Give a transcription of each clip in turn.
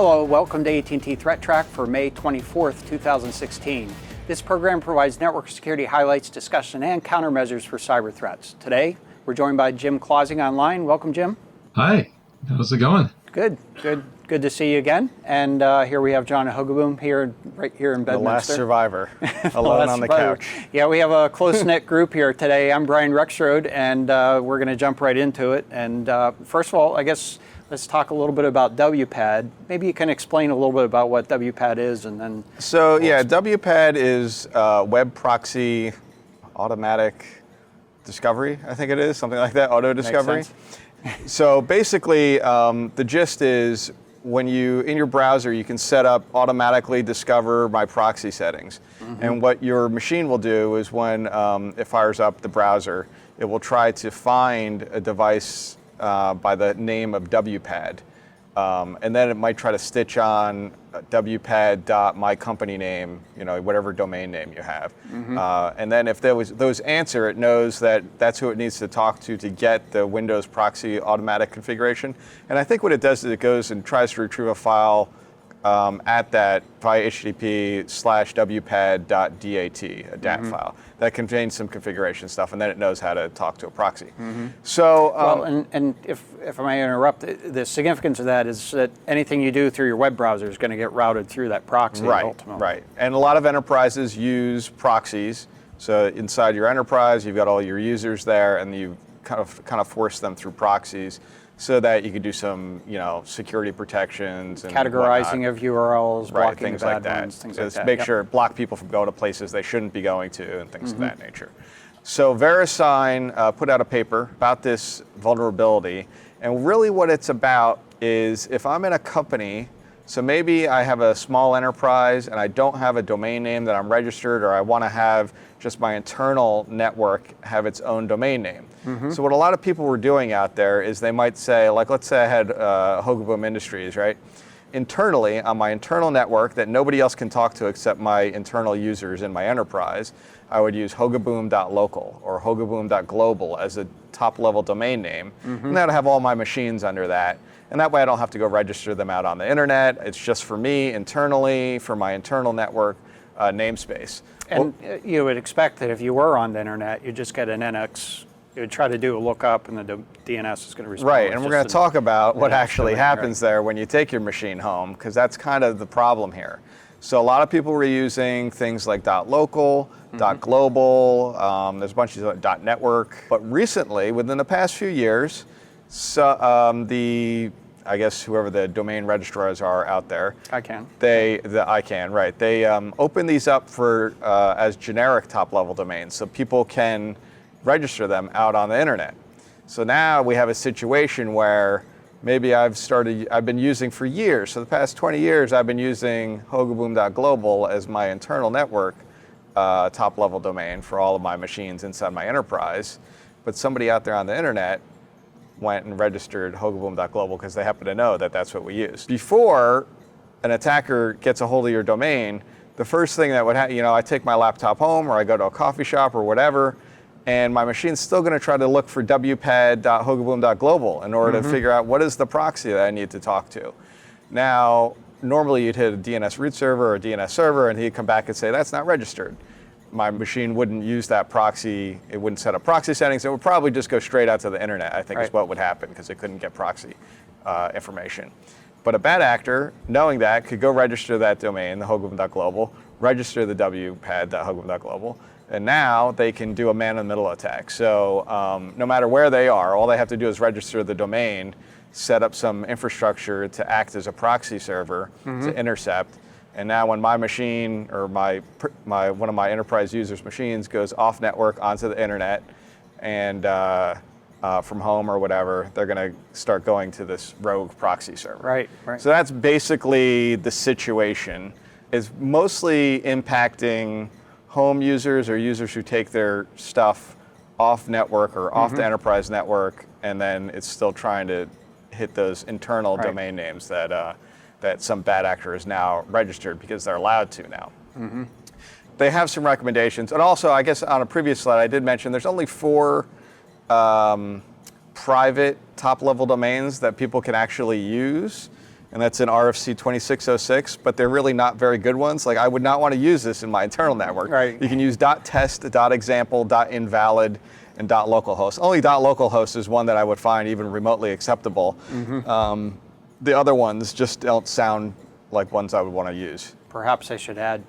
Hello, welcome to AT&T ThreatTraq for May 24th, 2016. This program provides network security highlights, discussion, and countermeasures for cyber threats. Today, we're joined by Jim Clausing online. Welcome, Jim. Hi, how's it going? Good to see you again. And here we have John Hogoboom right here in Bedminster. The last survivor, alone on the couch. Yeah, we have a close-knit group here today. I'm Brian Rexroad, and we're going to jump right into it. And first of all, I guess let's talk a little bit about WPAD. Maybe you can explain a little bit about what WPAD is, and then... So yeah, WPAD is web proxy automatic discovery, I think it is, something like that, auto discovery. So basically, the gist is when in your browser, you can set up automatically discover my proxy settings. Mm-hmm. And what your machine will do is when it fires up the browser, it will try to find a device by the name of WPAD. And then it might try to stitch on WPAD.myCompanyName, whatever domain name you have. Mm-hmm. And then if those answer, it knows that that's who it needs to talk to get the Windows proxy automatic configuration. And I think what it does is it goes and tries to retrieve a file at that via http:/wpad.dat, a DAT mm-hmm. file that contains some configuration stuff, and then it knows how to talk to a proxy. Mm-hmm. So, and if I may interrupt, the significance of that is that anything you do through your web browser is going to get routed through that proxy. Ultimately. Right. And a lot of enterprises use proxies. So inside your enterprise, you've got all your users there, and you kind of force them through proxies, so that you could do some, security protections and categorizing of URLs, right, blocking things the bad like that. ones, things like that. Make sure block people from going to places they shouldn't be going to and things mm-hmm. of that nature. So VeriSign put out a paper about this vulnerability, and really what it's about is if I'm in a company, so maybe I have a small enterprise and I don't have a domain name that I'm registered, or I want to have just my internal network have its own domain name. Mm-hmm. So what a lot of people were doing out there is they might say, like let's say I had Hogoboom Industries, right? Internally, on my internal network that nobody else can talk to except my internal users in my enterprise, I would use hogoboom.local or hogoboom.global as a top-level domain name. Mm-hmm. And that would have all my machines under that. And that way I don't have to go register them out on the internet. It's just for me internally, for my internal network namespace. And you would expect that if you were on the internet, you'd just get an NX, you would try to do a lookup, and the DNS is going to respond. Right, and we're going to talk about what actually happens there when you take your machine home, because that's kind of the problem here. So a lot of people were using things like .local, mm-hmm. .global, there's a bunch of .network. But recently, within the past few years, I guess whoever the domain registrars are out there. ICANN. ICANN, right. They open these up for as generic top-level domains, so people can register them out on the internet. So now we have a situation where maybe I've been using for years, so the past 20 years I've been using hogoboom.global as my internal network top-level domain for all of my machines inside my enterprise, but somebody out there on the internet went and registered hogoboom.global because they happen to know that that's what we use. Before an attacker gets a hold of your domain, the first thing that would happen, I take my laptop home or I go to a coffee shop or whatever, and my machine's still going to try to look for wpad.hogoboom.global in order mm-hmm. to figure out what is the proxy that I need to talk to. Now, normally you'd hit a DNS root server or a DNS server, and he'd come back and say, that's not registered. My machine wouldn't use that proxy, it wouldn't set up proxy settings, it would probably just go straight out to the internet, I think right. is what would happen, because it couldn't get proxy information. But a bad actor, knowing that, could go register that domain, the hogoboom.global, register the wpad.hogoboom.global, and now they can do a man-in-the-middle attack. So no matter where they are, all they have to do is register the domain, set up some infrastructure to act as a proxy server mm-hmm. to intercept. And now when my machine or one of my enterprise users' machines goes off network onto the internet and from home or whatever, they're going to start going to this rogue proxy server. Right. So that's basically the situation. It's mostly impacting home users or users who take their stuff off network or off mm-hmm. the enterprise network, and then it's still trying to hit those internal right. domain names that some bad actor is now registered because they're allowed to now. Mm-hmm. They have some recommendations. And also, I guess on a previous slide, I did mention there's only 4 private top-level domains that people can actually use. and that's in RFC 2606, but they're really not very good ones. Like, I would not want to use this in my internal network. Right. You can use .test, .example, .invalid, and .localhost. Only .localhost is one that I would find even remotely acceptable. The other ones just don't sound like ones I would want to use. Perhaps I should add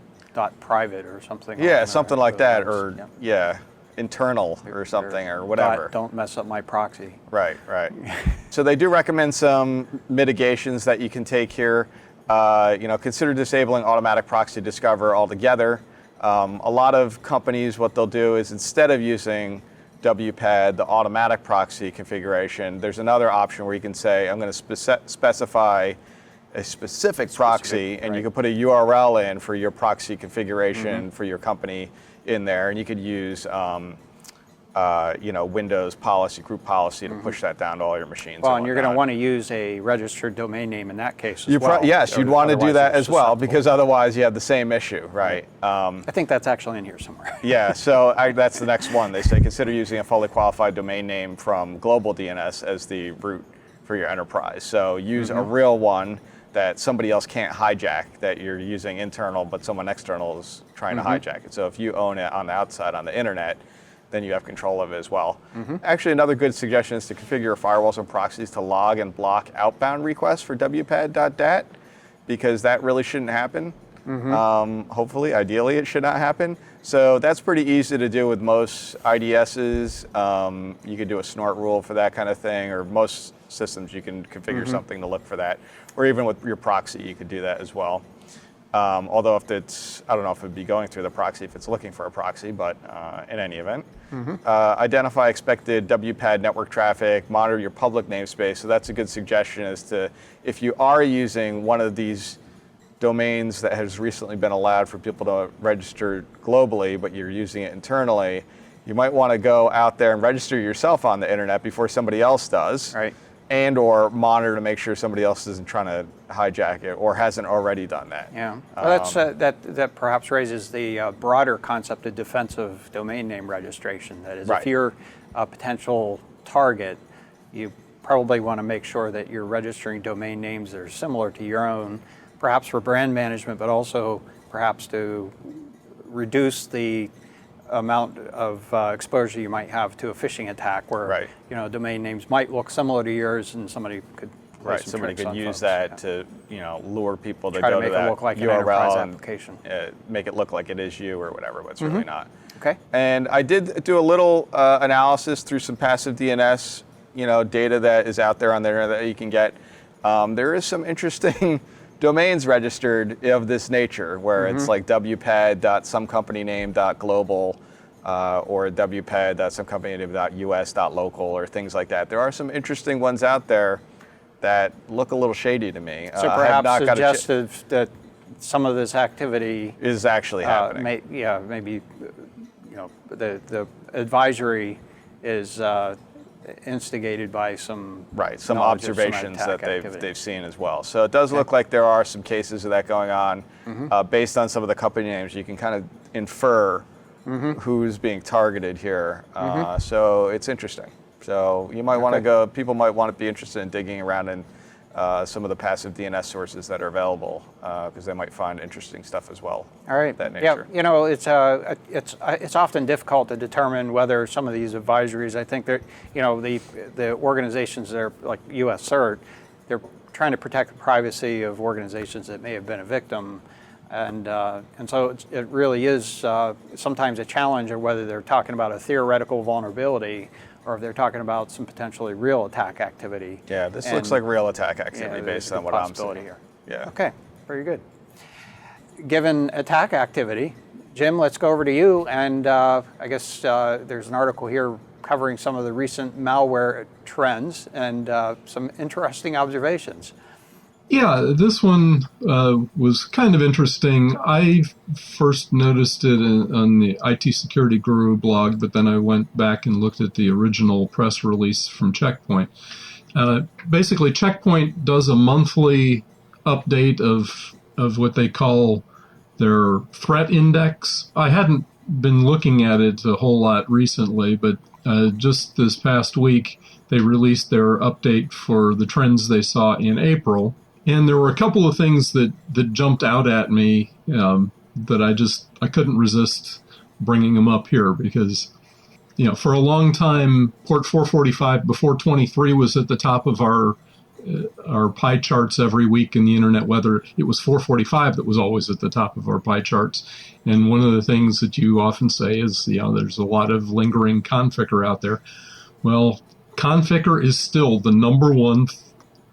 .private or something. Yeah, like something like that, those. or internal or something, or whatever. Don't mess up my proxy. Right. So they do recommend some mitigations that you can take here. Consider disabling automatic proxy discover altogether. A lot of companies, what they'll do is, instead of using WPAD, the automatic proxy configuration, there's another option where you can say, I'm going to specify a specific proxy, and you can put a URL in for your proxy configuration for your company in there, and you could use Windows policy, group policy to push that down to all your machines. Well, and you're going to want to use a registered domain name in that case as well. Yes, you'd want to do that as well, because otherwise you have the same issue, right? I think that's actually in here somewhere. Yeah, so that's the next one. They say consider using a fully qualified domain name from global DNS as the root for your enterprise. So use a real one that somebody else can't hijack, that you're using internal, but someone external is trying to hijack it. So if you own it on the outside, on the internet, then you have control of it as well. Actually, another good suggestion is to configure your firewalls and proxies to log and block outbound requests for WPAD.dat, because that really shouldn't happen. Hopefully, ideally, it should not happen. So that's pretty easy to do with most IDSs. You could do a snort rule for that kind of thing, or most systems you can configure something to look for that. Or even with your proxy, you could do that as well. Although if it's, I don't know if it'd be going through the proxy if it's looking for a proxy, but in any event. Identify expected WPAD network traffic, monitor your public namespace. So that's a good suggestion as to, if you are using one of these domains that has recently been allowed for people to register globally, but you're using it internally, you might want to go out there and register yourself on the internet before somebody else does. Right. And or monitor to make sure somebody else isn't trying to hijack it or hasn't already done that. Yeah, well, that perhaps raises the broader concept of defensive domain name registration. That is, if you're a potential target, you probably want to make sure that you're registering domain names that are similar to your own, perhaps for brand management, but also perhaps to reduce the amount of exposure you might have to a phishing attack, where domain names might look similar to yours, and somebody could somebody could use that to lure people to try go to make that it look like an URL enterprise and application. Make it look like it is you or whatever, but it's really not. Okay. And I did do a little analysis through some passive DNS data that is out there on the internet that you can get. There is some interesting domains registered of this nature, where it's like wpad.somecompany.name.global or wpad.somecompany.name.us.local or things like that. There are some interesting ones out there that look a little shady to me. So perhaps suggestive that some of this activity is actually happening. Maybe the advisory is instigated by some observations that they've seen as well. So it does look like there are some cases of that going on. Based on some of the company names, you can kind of infer who's being targeted here. So it's interesting. So you might want to go. People might want to be interested in digging around in some of the passive DNS sources that are available, because they might find interesting stuff as well. All right. That nature. Yeah. It's often difficult to determine whether some of these advisories. I think that the organizations that are like U.S. CERT, they're trying to protect the privacy of organizations that may have been a victim. And so it really is sometimes a challenge of whether they're talking about a theoretical vulnerability or if they're talking about some potentially real attack activity. Yeah, this looks like real attack activity based on what I'm seeing here. Yeah. Okay, very good. Given attack activity, Jim, let's go over to you. And I guess there's an article here covering some of the recent malware trends and some interesting observations. Yeah, this one was kind of interesting. I first noticed it on the IT Security Guru blog, but then I went back and looked at the original press release from Check Point. Basically, Check Point does a monthly update of what they call their threat index. I hadn't been looking at it a whole lot recently, but just this past week, they released their update for the trends they saw in April. And there were a couple of things that jumped out at me that I couldn't resist bringing them up here because, for a long time, port 445 before 23 was at the top of our pie charts every week in the internet weather. It was 445 that was always at the top of our pie charts. And one of the things that you often say is, there's a lot of lingering conficker out there. Well, conficker is still the number one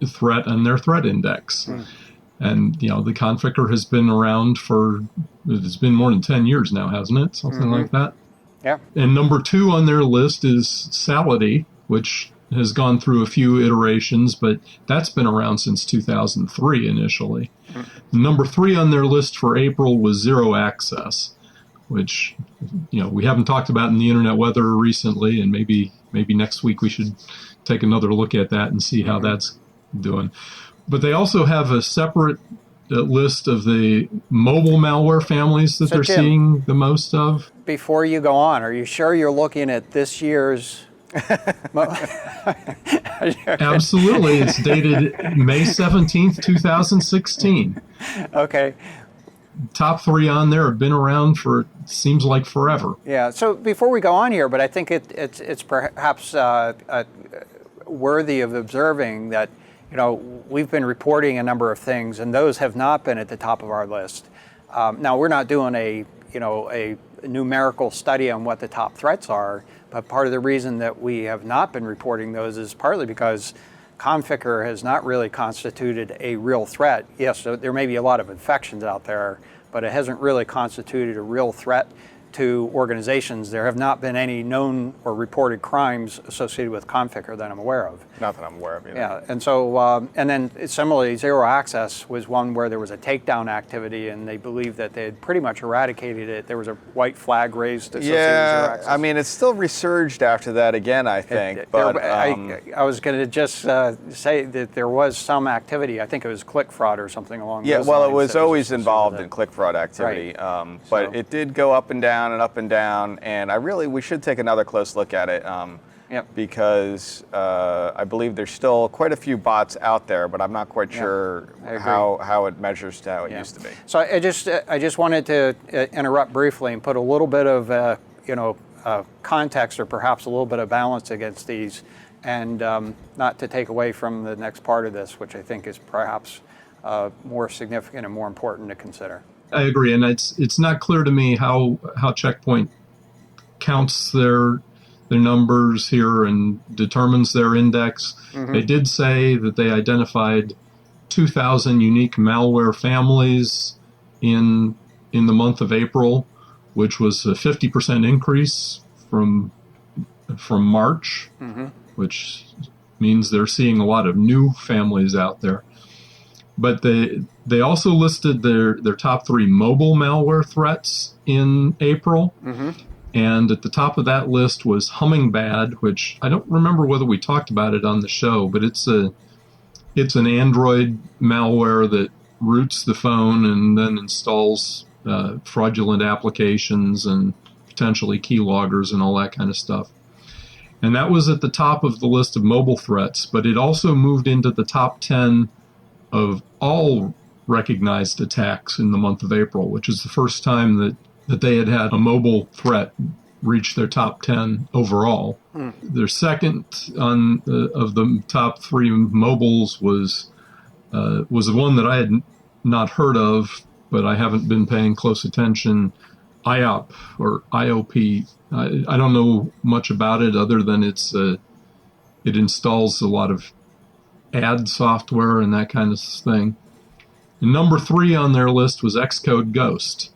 threat on their threat index. And, the conficker has been around it's been more than 10 years now, hasn't it? Something like that. Yeah. And number 2 on their list is Sality, which has gone through a few iterations, but that's been around since 2003 initially. Number 3 on their list for April was Zero Access, which, we haven't talked about in the internet weather recently, and maybe next week we should take another look at that and see how that's doing. But they also have a separate list of the mobile malware families that they're Jim, seeing the most of. Before you go on, are you sure you're looking at this year's? Absolutely. It's dated May 17th, 2016. Okay. Top 3 on there have been around for, seems like, forever. Yeah. So before we go on here, but I think it's perhaps worthy of observing that, we've been reporting a number of things, and those have not been at the top of our list. Now, we're not doing a numerical study on what the top threats are, but part of the reason that we have not been reporting those is partly because conficker has not really constituted a real threat. Yes, so there may be a lot of infections out there, but it hasn't really constituted a real threat to organizations. There have not been any known or reported crimes associated with conficker that I'm aware of. Not that I'm aware of either. Yeah, and so, and then similarly, Zero Access was one where there was a takedown activity, and they believed that they had pretty much eradicated it. There was a white flag raised associated with Zero Access. I mean, it's still resurged after that again, I think. But I was going to just say that there was some activity. I think it was click fraud or something along those lines. Yeah, well, it was always involved in click fraud activity. Right. But it did go up and down and up and down, and we should take another close look at it. Because I believe there's still quite a few bots out there, but I'm not quite sure how it measures to how it used to be. So I just wanted to interrupt briefly and put a little bit of context or perhaps a little bit of balance against these, and not to take away from the next part of this, which I think is perhaps more significant and more important to consider. I agree, and it's not clear to me how Checkpoint counts their numbers here and determines their index. They did say that they identified 2,000 unique malware families in the month of April, which was a 50% increase from March, which means they're seeing a lot of new families out there. But they also listed their top 3 mobile malware threats in April. And at the top of that list was Hummingbad, which I don't remember whether we talked about it on the show, but it's an Android malware that roots the phone and then installs fraudulent applications and potentially keyloggers and all that kind of stuff. And that was at the top of the list of mobile threats, but it also moved into the top 10 of all recognized attacks in the month of April, which is the first time that they had a mobile threat reach their top 10 overall. Their second of the top 3 mobiles was the one that I had not heard of, but I haven't been paying close attention, IOP or IOP. I don't know much about it other than it installs a lot of ad software and that kind of thing. And number 3 on their list was Xcode Ghost,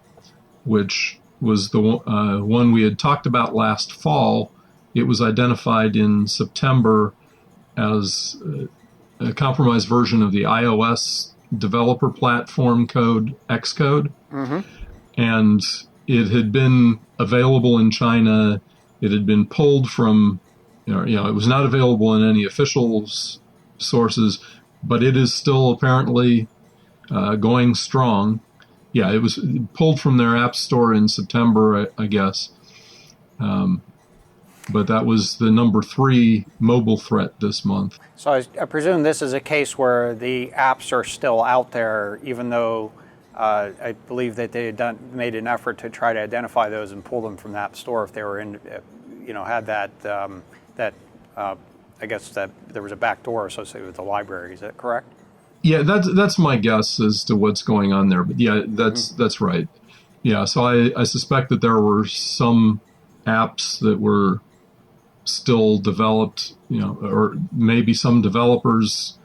which was the one we had talked about last fall. It was identified in September as a compromised version of the iOS developer platform code Xcode. And it had been available in China. It had been pulled from, it was not available in any official sources, but it is still apparently going strong. Yeah, it was pulled from their app store in September, I guess. but that was the number 3 mobile threat this month. So I presume this is a case where the apps are still out there, even though I believe that they had made an effort to try to identify those and pull them from the App Store if they were in, had that I guess that there was a backdoor associated with the library. Is that correct? Yeah, that's my guess as to what's going on there. But yeah, that's right. Yeah, so I suspect that there were some apps that were still developed, or maybe some developers,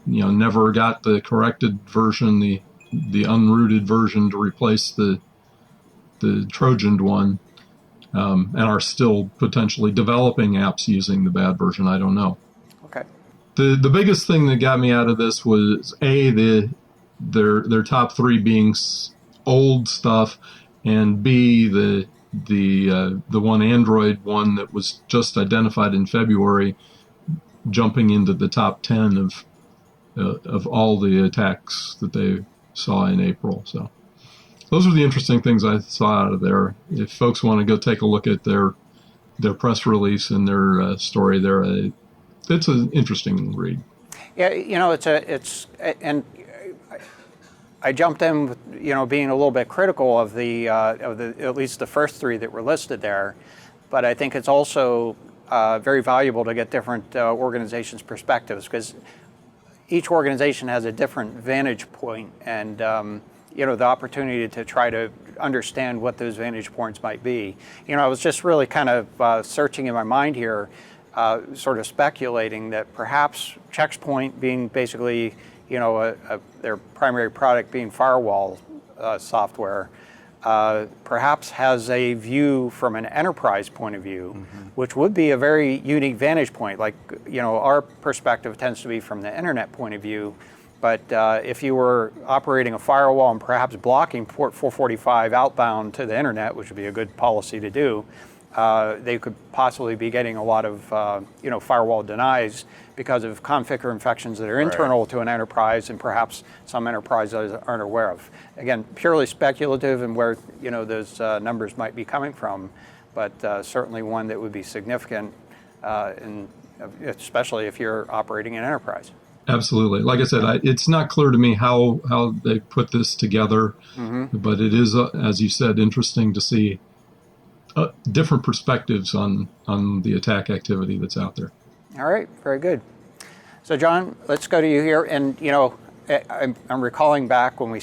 never got the corrected version, the unrooted version to replace the Trojaned one, and are still potentially developing apps using the bad version. I don't know. Okay. The biggest thing that got me out of this was their top 3 being old stuff, and B, the one Android one that was just identified in February jumping into the top 10 of all the attacks that they saw in April. So those are the interesting things I saw out of there. If folks want to go take a look at their press release and their story there, it's an interesting read. Yeah, and I jumped in, being a little bit critical of the at least the first 3 that were listed there, but I think it's also very valuable to get different organizations' perspectives, because each organization has a different vantage point, and the opportunity to try to understand what those vantage points might be. I was just really kind of searching in my mind here, sort of speculating that perhaps Checkpoint, being basically their primary product being firewall software, perhaps has a view from an enterprise point of view, which would be a very unique vantage point. Like, our perspective tends to be from the internet point of view, but if you were operating a firewall and perhaps blocking port 445 outbound to the internet, which would be a good policy to do, they could possibly be getting a lot of firewall denies because of configure infections that are internal to an enterprise, and perhaps some enterprises aren't aware of. Again, purely speculative and where those numbers might be coming from, but certainly one that would be significant, especially if you're operating an enterprise. Absolutely. Like I said, it's not clear to me how they put this together, but it is, as you said, interesting to see different perspectives on the attack activity that's out there. All right, very good. So John, let's go to you here. And I'm recalling back when we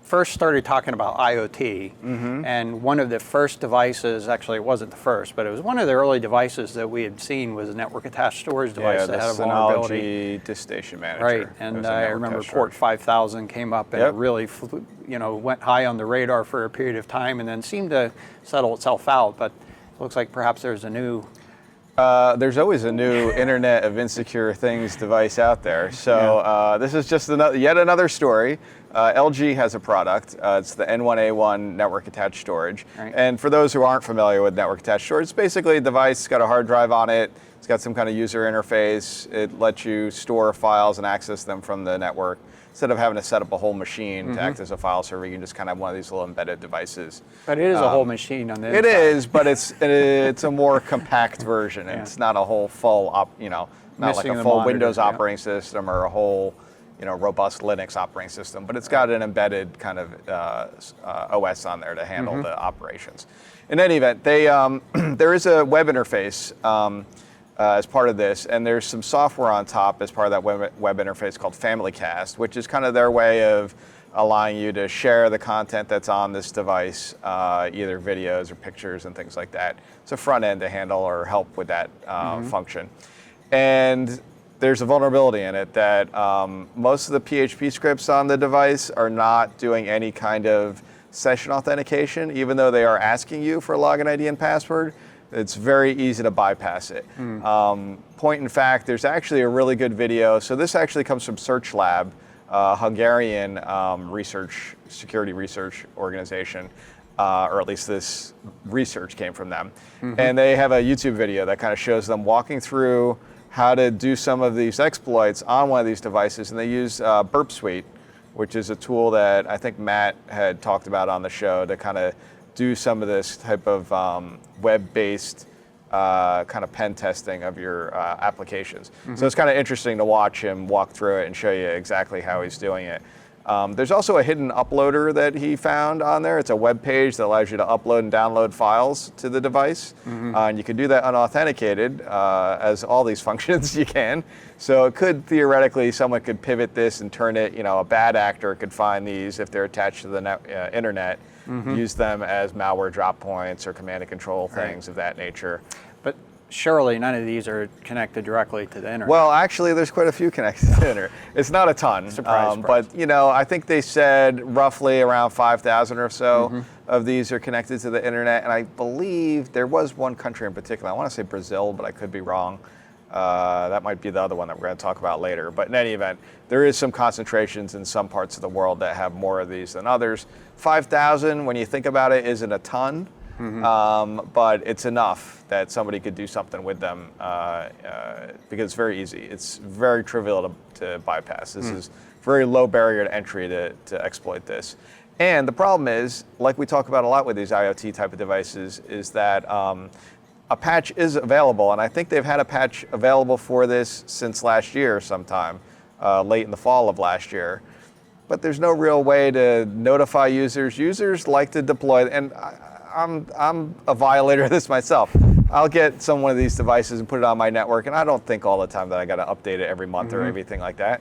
first started talking about IoT, and one of the first devices, actually it wasn't the first, but it was one of the early devices that we had seen was a network attached storage device that had a vulnerability. Disk Station Manager. Right, and I remember port 5000 came up and it really went high on the radar for a period of time and then seemed to settle itself out, but it looks like perhaps there's a new... There's always a new Internet of Insecure Things device out there. So this is just yet another story. LG has a product. It's the N1A1 network attached storage. Right. And for those who aren't familiar with network attached storage, it's basically a device. It's got a hard drive on it. It's got some kind of user interface. It lets you store files and access them from the network. Instead of having to set up a whole machine to act as a file server, you can just kind of have one of these little embedded devices. But it is a whole machine on the inside. It is, but it's a more compact version. It's not a whole full, not like a full Windows operating system or a whole, robust Linux operating system. But it's got an embedded kind of OS on there to handle the operations. In any event, there is a web interface as part of this, and there's some software on top as part of that web interface called FamilyCast, which is kind of their way of allowing you to share the content that's on this device, either videos or pictures and things like that. It's a front end to handle or help with that function. And there's a vulnerability in it that most of the PHP scripts on the device are not doing any kind of session authentication, even though they are asking you for a login ID and password. It's very easy to bypass it. Point in fact, there's actually a really good video. So this actually comes from Search Lab, a Hungarian security research organization, or at least this research came from them. And they have a YouTube video that kind of shows them walking through how to do some of these exploits on one of these devices. And they use Burp Suite, which is a tool that I think Matt had talked about on the show to kind of do some of this type of web-based kind of pen testing of your applications. So it's kind of interesting to watch him walk through it and show you exactly how he's doing it. There's also a hidden uploader that he found on there. It's a web page that allows you to upload and download files to the device. And you can do that unauthenticated, as all these functions you can. So it could theoretically, someone could pivot this and turn it, a bad actor could find these if they're attached to the internet, use them as malware drop points or command and control things of that nature. But surely none of these are connected directly to the internet. Well, actually, there's quite a few connected to the internet. It's not a ton, Surprise. but I think they said roughly around 5,000 or so of these are connected to the internet, and I believe there was one country in particular. I want to say Brazil, but I could be wrong. That might be the other one that we're going to talk about later. But in any event, there is some concentrations in some parts of the world that have more of these than others. 5,000, when you think about it, isn't a ton. But it's enough that somebody could do something with them because it's very easy. It's very trivial to bypass. This is very low barrier to entry to exploit this. And the problem is, like we talk about a lot with these IoT type of devices, is that a patch is available. And I think they've had a patch available for this since last year sometime, late in the fall of last year. But there's no real way to notify users. Users like to deploy, and I'm a violator of this myself. I'll get one of these devices and put it on my network, and I don't think all the time that I got to update it every month or everything like that.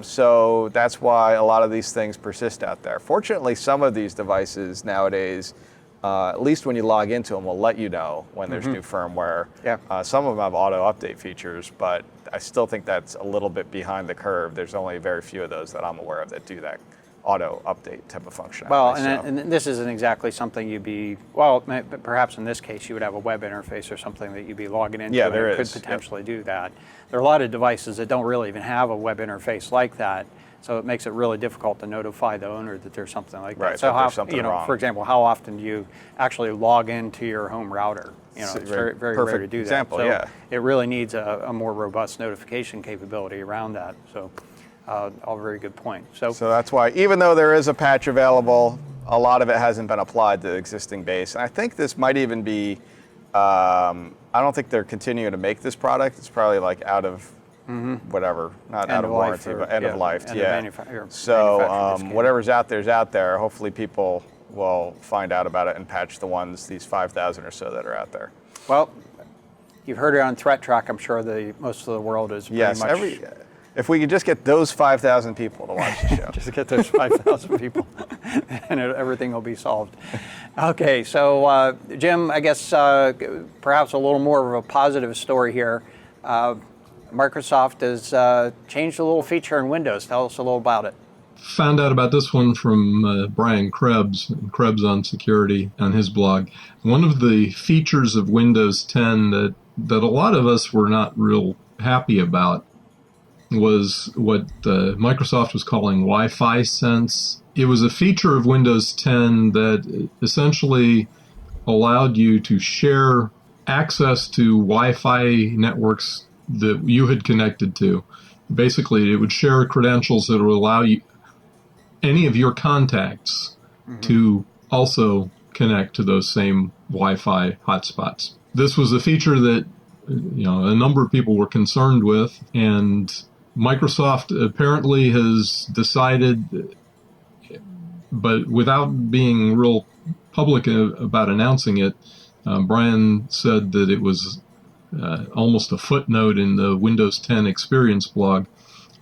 So that's why a lot of these things persist out there. Fortunately, some of these devices nowadays, at least when you log into them, will let you know when there's new firmware. Yeah. Some of them have auto update features, but I still think that's a little bit behind the curve. There's only very few of those that I'm aware of that do that auto update type of functionality. Well, and this isn't exactly something you'd be, perhaps in this case you would have a web interface or something that you'd be logging into. Yeah, there could is. potentially do that. There are a lot of devices that don't really even have a web interface like that, so it makes it really difficult to notify the owner that there's something like that. Right, So that how, there's something wrong. for example, how often do you actually log into your home router? It's very, very rare to do example, that. So yeah. it really needs a more robust notification capability around that. So. All very good point. So that's why, even though there is a patch available, a lot of it hasn't been applied to the existing base. And I think this might even be, I don't think they're continuing to make this product. It's probably like out of whatever, not out of warranty, but end of life. So whatever's out there is out there. Hopefully people will find out about it and patch the ones, these 5,000 or so that are out there. Well, you've heard it on ThreatTraq. I'm sure most of the world is pretty much... If we could just get those 5,000 people to watch the show. Just get those 5,000 people, and everything will be solved. Okay, so Jim, I guess perhaps a little more of a positive story here. Microsoft has changed a little feature in Windows. Tell us a little about it. Found out about this one from Brian Krebs, Krebs on Security, on his blog. One of the features of Windows 10 that a lot of us were not real happy about was what Microsoft was calling Wi-Fi Sense. It was a feature of Windows 10 that essentially allowed you to share access to Wi-Fi networks that you had connected to. Basically, it would share credentials that would allow you, any of your contacts, to also connect to those same Wi-Fi hotspots. This was a feature that a number of people were concerned with, and Microsoft apparently has decided, but without being real public about announcing it, Brian said that it was almost a footnote in the Windows 10 Experience blog.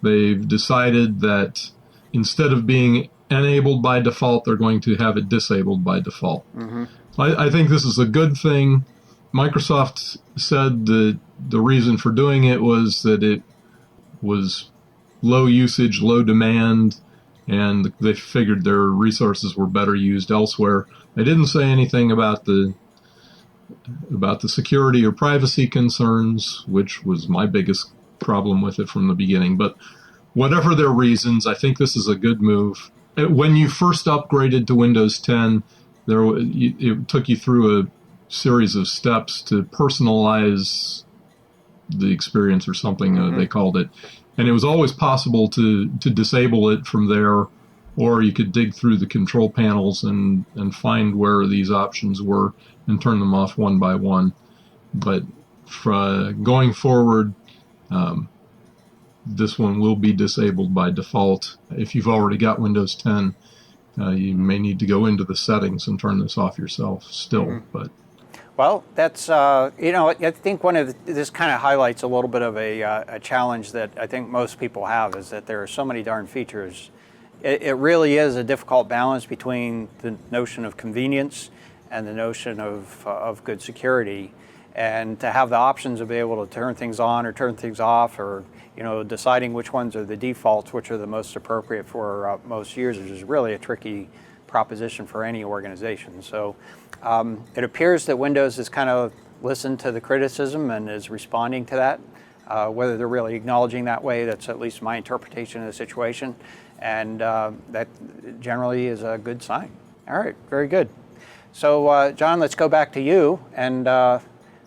They've decided that instead of being enabled by default, they're going to have it disabled by default. I think this is a good thing. Microsoft said that the reason for doing it was that it was low usage, low demand, and they figured their resources were better used elsewhere. They didn't say anything about the security or privacy concerns, which was my biggest problem with it from the beginning. But whatever their reasons, I think this is a good move. When you first upgraded to Windows 10, it took you through a series of steps to personalize the experience or something, they called it. And it was always possible to disable it from there, or you could dig through the control panels and find where these options were and turn them off one by one. but going forward, this one will be disabled by default. If you've already got Windows 10, you may need to go into the settings and turn this off yourself still. But well, that's I think this kind of highlights a little bit of a challenge that I think most people have, is that there are so many darn features. It really is a difficult balance between the notion of convenience and the notion of good security, and to have the options of being able to turn things on or turn things off, or deciding which ones are the defaults, which are the most appropriate for most users, is really a tricky proposition for any organization. So it appears that Windows has kind of listened to the criticism and is responding to that. Whether they're really acknowledging that way, that's at least my interpretation of the situation, and that generally is a good sign. All right, very good. So John, let's go back to you, and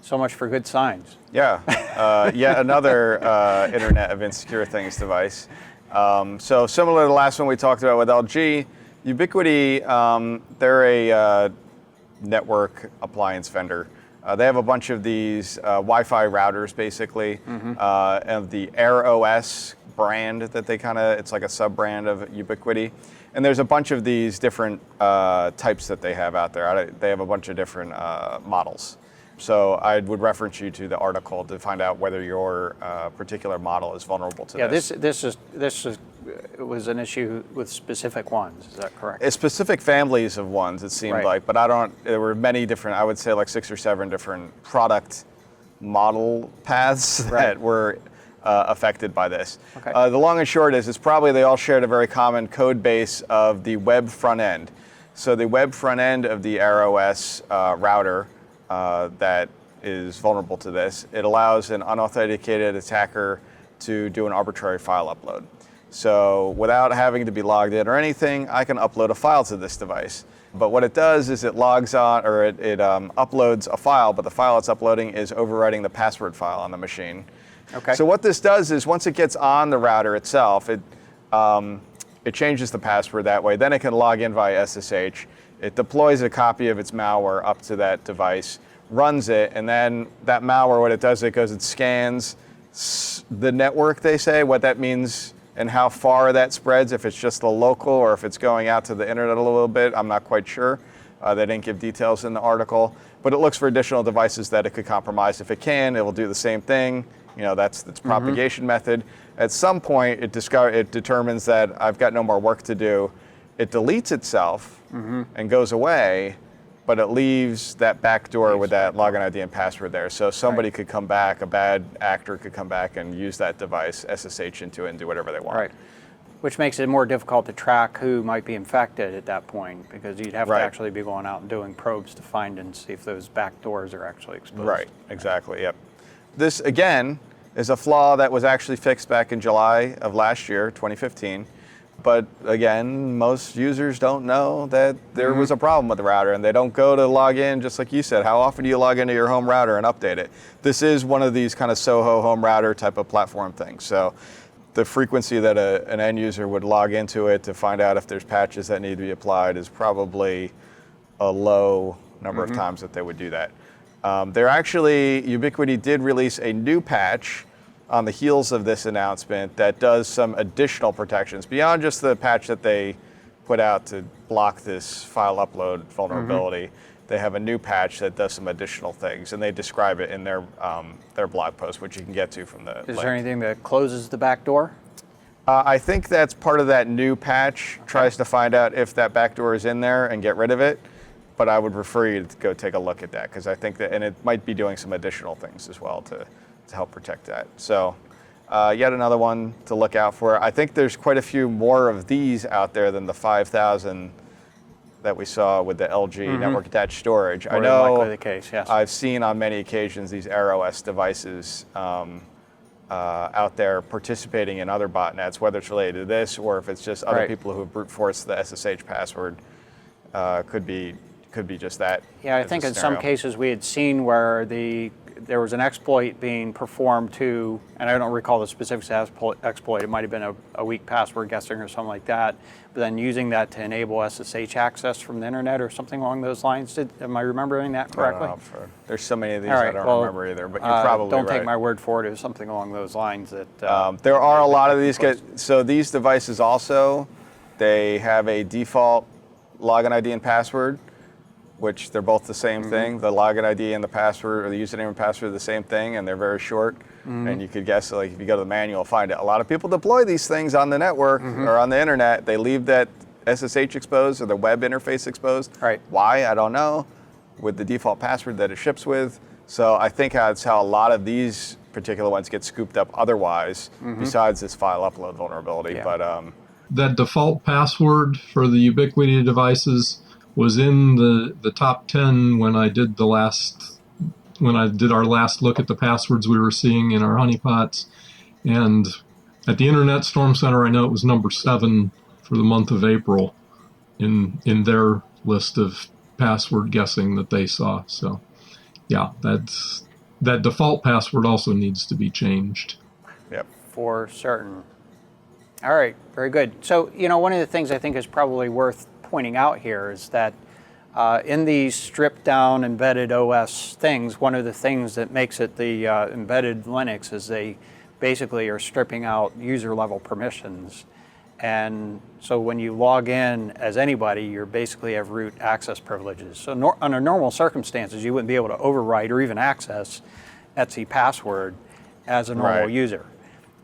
so much for good signs. Yeah, yet another Internet of Insecure Things device. So similar to the last one we talked about with LG, Ubiquiti, they're a network appliance vendor. They have a bunch of these Wi-Fi routers, basically, and the Air OS brand that it's like a sub-brand of Ubiquiti. And there's a bunch of these different types that they have out there. They have a bunch of different models. So I would reference you to the article to find out whether your particular model is vulnerable to this. This was an issue with specific ones. Is that correct? It's specific families of ones, it seemed like, but there were many different, I would say like 6 or 7 different product model paths that were affected by this. Okay. The long and short is, they all shared a very common code base of the web front end. So the web front end of the Air OS router that is vulnerable to this, it allows an unauthenticated attacker to do an arbitrary file upload. So without having to be logged in or anything, I can upload a file to this device. But what it does is it logs on, or it uploads a file, but the file it's uploading is overwriting the password file on the machine. Okay. So what this does is, once it gets on the router itself, it changes the password that way. Then it can log in via SSH. It deploys a copy of its malware up to that device, runs it, and then that malware, what it does, it scans the network, they say, what that means and how far that spreads, if it's just the local or if it's going out to the internet a little bit. I'm not quite sure. They didn't give details in the article, but it looks for additional devices that it could compromise. If it can, it will do the same thing. That's its propagation method. At some point, it determines that I've got no more work to do. It deletes itself and goes away, but it leaves that backdoor with that login ID and password there. So somebody could come back, a bad actor could come back and use that device, SSH into it, and do whatever they want. Right. Which makes it more difficult to track who might be infected at that point, because you'd have to actually be going out and doing probes to find and see if those backdoors are actually exposed. Right, exactly, yep. This, again, is a flaw that was actually fixed back in July of last year, 2015. But again, most users don't know that there was a problem with the router, and they don't go to log in, just like you said. How often do you log into your home router and update it? This is one of these kind of Soho home router type of platform things. So the frequency that an end user would log into it to find out if there's patches that need to be applied is probably a low number of times that they would do that. Ubiquiti did release a new patch on the heels of this announcement that does some additional protections beyond just the patch that they put out to block this file upload vulnerability. They have a new patch that does some additional things, and they describe it in their blog post, which you can get to from the link. Is there anything that closes the back door? I think that's part of that new patch, tries to find out if that backdoor is in there and get rid of it. But I would refer you to go take a look at that, because I think that, and it might be doing some additional things as well to help protect that. So yet another one to look out for. I think there's quite a few more of these out there than the 5,000 that we saw with the LG network attached storage. I know likely the case, yes. I've seen on many occasions these Air OS devices out there participating in other botnets, whether it's related to this or if it's just other people who brute force the SSH password. Could be just that. Yeah, I think in some cases we had seen where the there was an exploit being performed to, and I don't recall the specifics of the exploit, it might have been a weak password guessing or something like that, but then using that to enable SSH access from the internet or something along those lines. Am I remembering that correctly? I don't know. There's so many of these Right, I don't well, remember either, but you're probably don't right. take my word for it. It was something along those lines. That there are a lot of these guys. So these devices also, they have a default login ID and password, which they're both the same thing. The login ID and the password, or the username and password, are the same thing, and they're very short. And you could guess, like, if you go to the manual, find it. A lot of people deploy these things on the network or on the internet. They leave that SSH exposed or the web interface exposed. Right. Why? I don't know. With the default password that it ships with. So I think that's how a lot of these particular ones get scooped up otherwise, besides this file upload vulnerability. Yeah. But That default password for the Ubiquiti devices was in the top 10 when I did our last look at the passwords we were seeing in our honeypots. And at the Internet Storm Center, I know it was number 7 for the month of April in their list of password guessing that they saw. So yeah, that default password also needs to be changed. yep. for certain. All right, very good. So, one of the things I think is probably worth pointing out here is that in these stripped down embedded OS things, one of the things that makes it the embedded Linux is they basically are stripping out user level permissions. And so when you log in as anybody, you basically have root access privileges. So under normal circumstances, you wouldn't be able to overwrite or even access Etsy password as a normal user.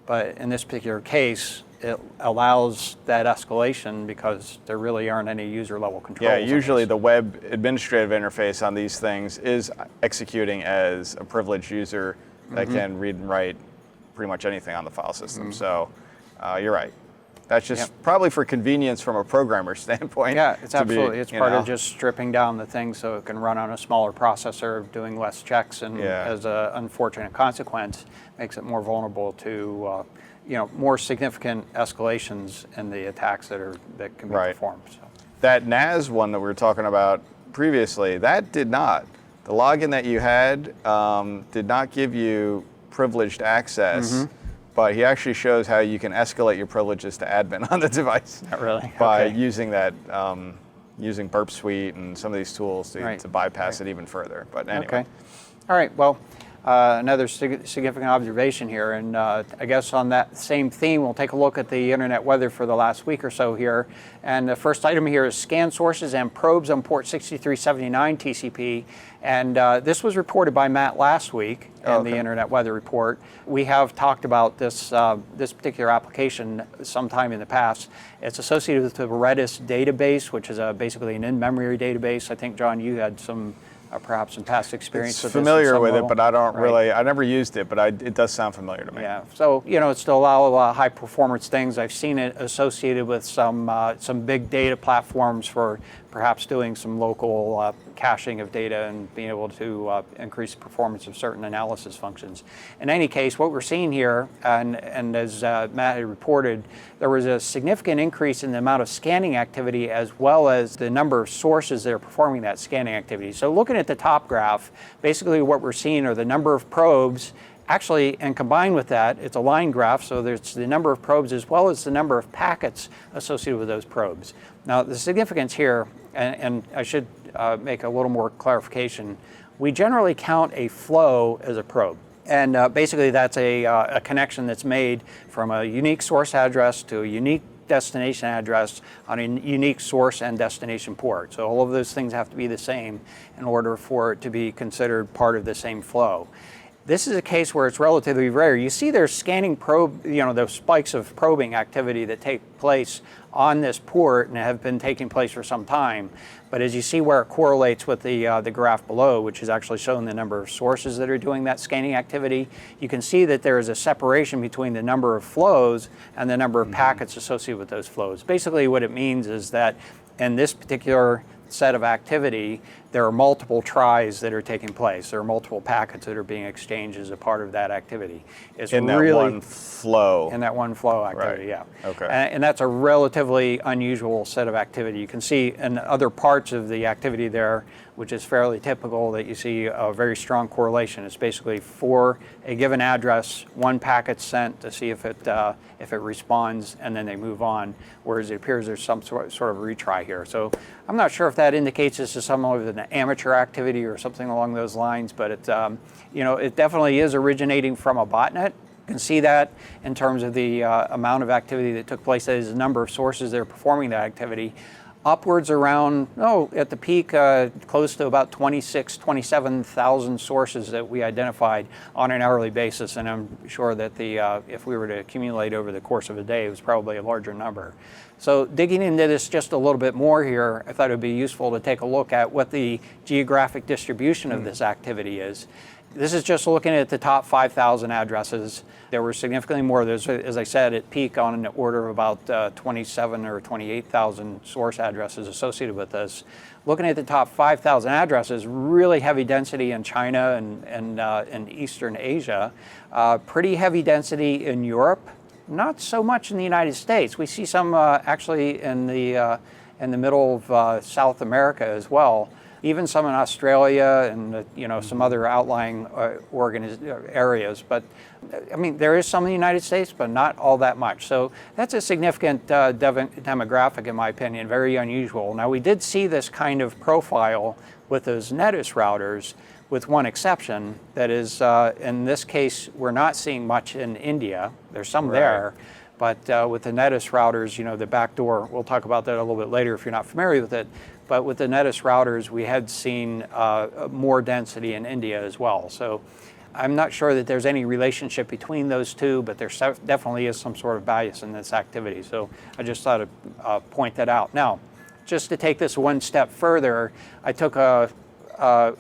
But in this particular case, it allows that escalation because there really aren't any user level controls. Yeah, usually the web administrative interface on these things is executing as a privileged user that can read and write pretty much anything on the file system. So you're right. That's just probably for convenience from a programmer standpoint. Yeah, it's absolutely. It's part of just stripping down the thing so it can run on a smaller processor, doing less checks, and as an unfortunate consequence, makes it more vulnerable to more significant escalations in the attacks that can be performed. So. That NAS one that we were talking about previously, that did not. The login that you had did not give you privileged access. But he actually shows how you can escalate your privileges to admin on the device. Not really. By using that, using Burp Suite and some of these tools to bypass it even further. But anyway. Okay. All right. Well, another significant observation here, and I guess on that same theme, we'll take a look at the internet weather for the last week or so here. And the first item here is scan sources and probes on port 6379 TCP. And this was reported by Matt last week in the Internet Weather Report. We have talked about this particular application sometime in the past. It's associated with the Redis database, which is basically an in-memory database. I think, John, you had perhaps some past experience with this. Familiar with it, but I don't really, I never used it, but it does sound familiar to me. Yeah, so, it's to allow high performance things. I've seen it associated with some big data platforms for perhaps doing some local caching of data and being able to increase the performance of certain analysis functions. In any case, what we're seeing here, and as Matt had reported, there was a significant increase in the amount of scanning activity as well as the number of sources that are performing that scanning activity. So looking at the top graph, basically what we're seeing are the number of probes. Actually, and combined with that, it's a line graph, so there's the number of probes as well as the number of packets associated with those probes. Now, the significance here, and I should make a little more clarification, we generally count a flow as a probe. And basically, that's a connection that's made from a unique source address to a unique destination address on a unique source and destination port. So all of those things have to be the same in order for it to be considered part of the same flow. This is a case where it's relatively rare. You see there's scanning probe, those spikes of probing activity that take place on this port and have been taking place for some time. But as you see where it correlates with the graph below, which is actually showing the number of sources that are doing that scanning activity, you can see that there is a separation between the number of flows and the number of packets associated with those flows. Basically what it means is that in this particular set of activity, there are multiple tries that are taking place. There are multiple packets that are being exchanged as a part of that activity. It's in that really, one flow. in that one flow activity, Right. yeah. Okay. And that's a relatively unusual set of activity. You can see in other parts of the activity there, which is fairly typical, that you see a very strong correlation. It's basically for a given address, one packet sent to see if it responds, and then they move on, whereas it appears there's some sort of retry here. So I'm not sure if that indicates this is some of an amateur activity or something along those lines, but it, it definitely is originating from a botnet. You can see that in terms of the amount of activity that took place. There's a number of sources that are performing that activity. Upwards around, at the peak, close to about 27,000 sources that we identified on an hourly basis. And I'm sure that if we were to accumulate over the course of a day, it was probably a larger number. So digging into this just a little bit more here, I thought it would be useful to take a look at what the geographic distribution of this activity is. This is just looking at the top 5,000 addresses. There were significantly more. There's, as I said, at peak on an order of about 27 or 28,000 source addresses associated with this. Looking at the top 5,000 addresses, really heavy density in China and Eastern Asia. Pretty heavy density in Europe. Not so much in the United States. We see some actually in the middle of South America as well. Even some in Australia and some other outlying areas. But I mean, there is some in the United States, but not all that much. So that's a significant demographic, in my opinion, very unusual. Now, we did see this kind of profile with those NetIS routers, with one exception. That is, in this case, we're not seeing much in India. There's some there. But with the NetIS routers, the backdoor, we'll talk about that a little bit later if you're not familiar with it. But with the NetIS routers, we had seen more density in India as well. So I'm not sure that there's any relationship between those two, but there definitely is some sort of bias in this activity. So I just thought I'd point that out. Now, just to take this one step further, I took a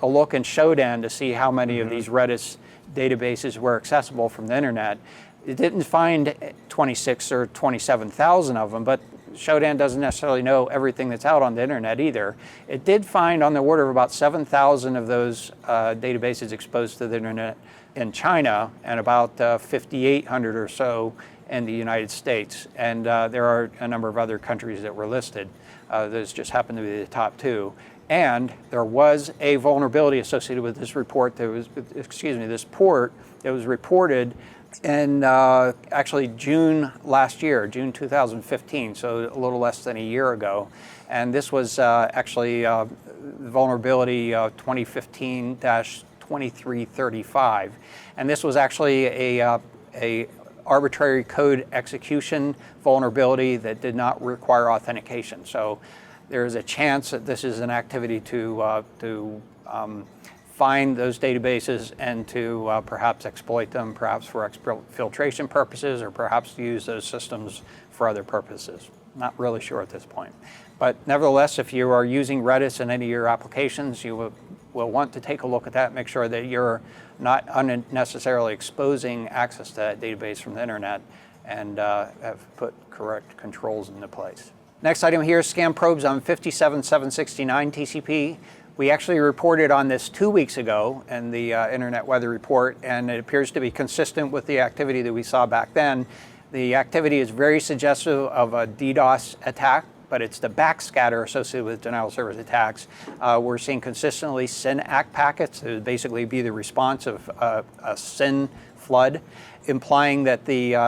look in Shodan to see how many of these Redis databases were accessible from the internet. It didn't find 26 or 27,000 of them, but Shodan doesn't necessarily know everything that's out on the internet either. It did find on the order of about 7,000 of those databases exposed to the internet in China, and about 5,800 or so in the United States. And there are a number of other countries that were listed. Those just happen to be the top two. And there was a vulnerability associated with this report that was, this port that was reported in actually June last year, June 2015, so a little less than a year ago. And this was actually vulnerability 2015-2335. And this was actually a arbitrary code execution vulnerability that did not require authentication. So there is a chance that this is an activity to find those databases and to perhaps exploit them, perhaps for exfiltration purposes, or perhaps to use those systems for other purposes. Not really sure at this point. But nevertheless, if you are using Redis in any of your applications, you will want to take a look at that, make sure that you're not unnecessarily exposing access to that database from the internet, and have put correct controls into place. Next item here is scan probes on 57769 TCP. We actually reported on this 2 weeks ago in the Internet Weather Report, and it appears to be consistent with the activity that we saw back then. The activity is very suggestive of a DDoS attack, but it's the backscatter associated with denial of service attacks. We're seeing consistently SYN-ACK packets. It would basically be the response of a SYN flood, implying that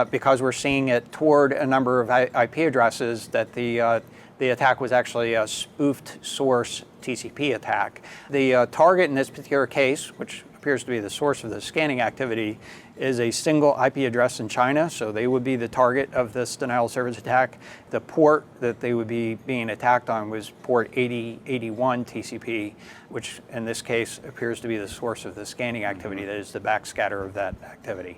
because we're seeing it toward a number of IP addresses, that the attack was actually a spoofed source TCP attack. The target in this particular case, which appears to be the source of the scanning activity, is a single IP address in China, so they would be the target of this denial of service attack. The port that they would be being attacked on was port 8081 TCP, which in this case appears to be the source of the scanning activity, that is the backscatter of that activity.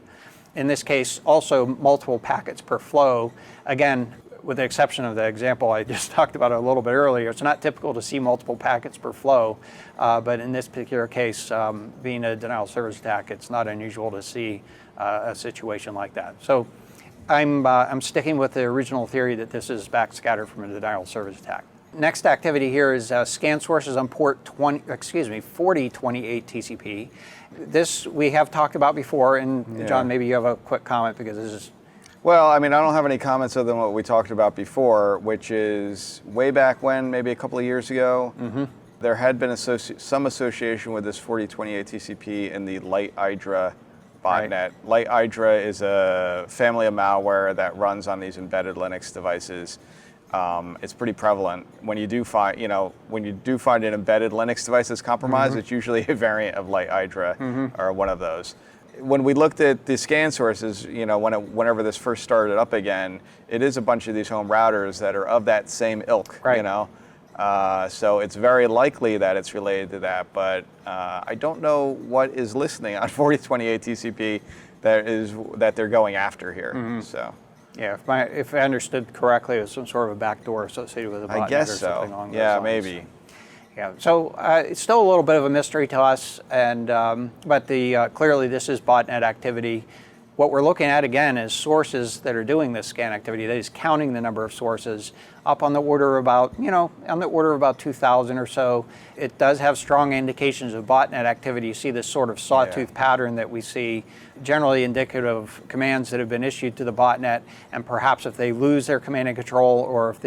In this case, also multiple packets per flow. Again, with the exception of the example I just talked about a little bit earlier, it's not typical to see multiple packets per flow, but in this particular case, being a denial of service attack, it's not unusual to see a situation like that. So I'm sticking with the original theory that this is backscatter from a denial of service attack. next activity here is scan sources on port 4028 TCP. This we have talked about before, and John, maybe you have a quick comment because this is. Well, I mean, I don't have any comments other than what we talked about before, which is way back when, maybe a couple of years ago, there had been some association with this 4028 TCP in the Light Hydra botnet. Right. Light Hydra is a family of malware that runs on these embedded Linux devices. It's pretty prevalent. When you do find, when you do find an embedded Linux device that's compromised, it's usually a variant of Light Hydra or one of those. When we looked at the scan sources, whenever this first started up again, it is a bunch of these home routers that are of that same ilk, Right. So it's very likely that it's related to that, but I don't know what is listening on 4028 TCP that they're going after here. So. Yeah, if I understood correctly, it was some sort of a backdoor associated with a botnet I guess or so. something along those Yeah, lines. maybe. Yeah, so it's still a little bit of a mystery to us, and but clearly this is botnet activity. What we're looking at again is sources that are doing this scan activity. That is counting the number of sources up on the order of about 2,000 or so. It does have strong indications of botnet activity. You see this sort of sawtooth pattern that we see, generally indicative of commands that have been issued to the botnet, and perhaps if they lose their command and control, or if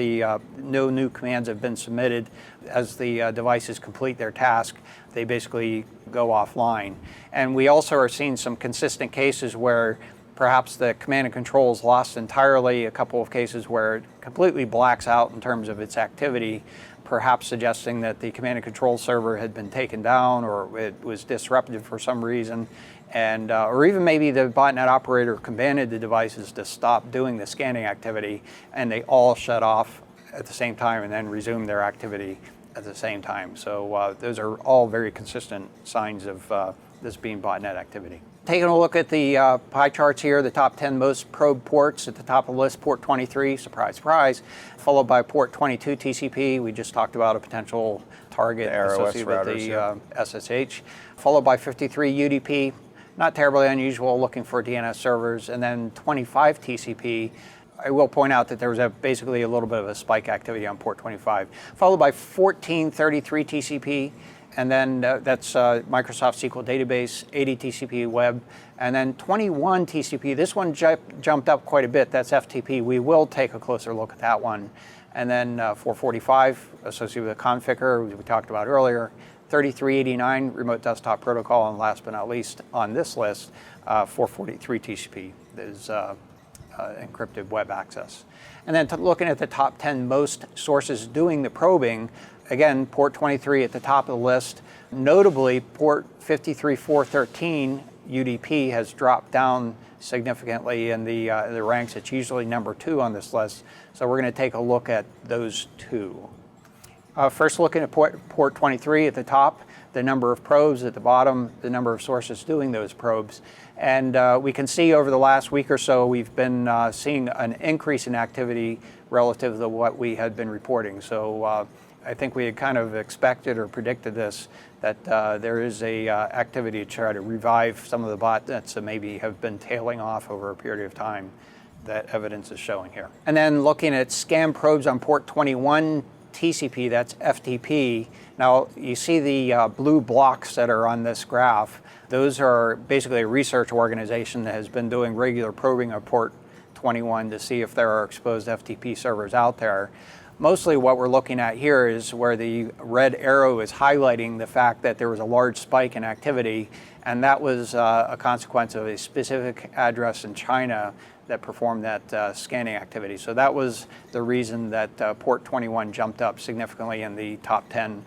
no new commands have been submitted as the devices complete their task, they basically go offline. And we also are seeing some consistent cases where perhaps the command and control is lost entirely, a couple of cases where it completely blacks out in terms of its activity, perhaps suggesting that the command and control server had been taken down or it was disrupted for some reason, and or even maybe the botnet operator commanded the devices to stop doing the scanning activity and they all shut off at the same time and then resume their activity at the same time. So those are all very consistent signs of this being botnet activity. Taking a look at the pie charts here, the top 10 most probed ports at the top of the list, port 23, surprise, surprise, followed by port 22 TCP. We just talked about a potential target associated with the SSH, followed by 53 UDP, not terribly unusual, looking for DNS servers, and then 25 TCP. I will point out that there was basically a little bit of a spike activity on port 25, followed by 1433 TCP, and then that's Microsoft SQL Database, 80 TCP Web, and then 21 TCP. This one jumped up quite a bit. That's FTP. We will take a closer look at that one. And then 445 associated with a configure we talked about earlier, 3389 Remote Desktop Protocol, and last but not least on this list, 443 TCP is encrypted web access. And then looking at the top 10 most sources doing the probing, again, port 23 at the top of the list. Notably, port 53413 UDP has dropped down significantly in the ranks. It's usually number 2 on this list. So we're going to take a look at those two. First, looking at port 23 at the top, the number of probes at the bottom, the number of sources doing those probes. And we can see over the last week or so, we've been seeing an increase in activity relative to what we had been reporting. So I think we had kind of expected or predicted this, that there is a activity to try to revive some of the botnets that maybe have been tailing off over a period of time. That evidence is showing here. And then looking at scan probes on port 21 TCP, that's FTP. Now you see the blue blocks that are on this graph. Those are basically a research organization that has been doing regular probing of port 21 to see if there are exposed FTP servers out there. Mostly what we're looking at here is where the red arrow is highlighting the fact that there was a large spike in activity, and that was a consequence of a specific address in China that performed that scanning activity. So that was the reason that port 21 jumped up significantly in the top 10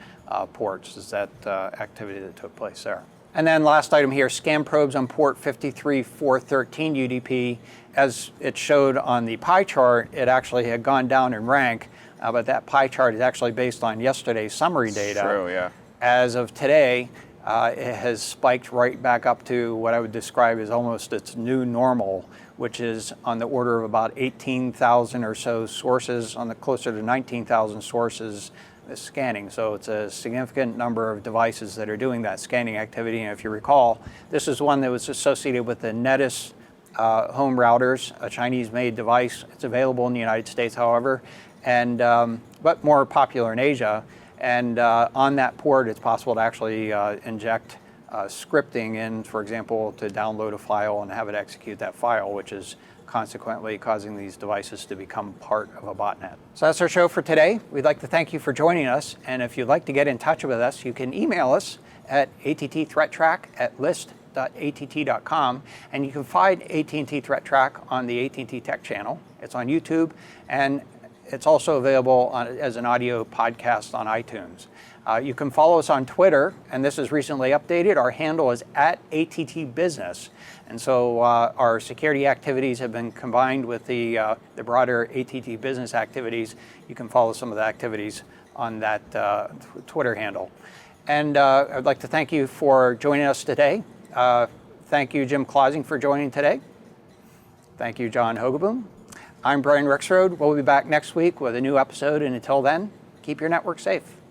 ports, is that activity that took place there. And then last item here, scan probes on port 53413 UDP. As it showed on the pie chart, it actually had gone down in rank, but that pie chart is actually based on yesterday's summary data. True, yeah. As of today, it has spiked right back up to what I would describe as almost its new normal, which is on the order of about 18,000 or so sources, on the closer to 19,000 sources scanning. So it's a significant number of devices that are doing that scanning activity. And if you recall, this is one that was associated with the Netis home routers, a Chinese-made device. It's available in the United States, however, and but more popular in Asia. And on that port, it's possible to actually inject scripting in, for example, to download a file and have it execute that file, which is consequently causing these devices to become part of a botnet. So that's our show for today. We'd like to thank you for joining us. And if you'd like to get in touch with us, you can email us at att-ThreatTraq@list.att.com. And you can find AT&T ThreatTraq on the AT&T Tech channel. It's on YouTube, and it's also available as an audio podcast on iTunes. You can follow us on Twitter, and this is recently updated. Our handle is @ATT Business. And so our security activities have been combined with the broader ATT Business activities. You can follow some of the activities on that Twitter handle. And I'd like to thank you for joining us today. Thank you, Jim Clausing, for joining today. Thank you, John Hogoboom. I'm Brian Rexroad. We'll be back next week with a new episode, and until then, keep your network safe.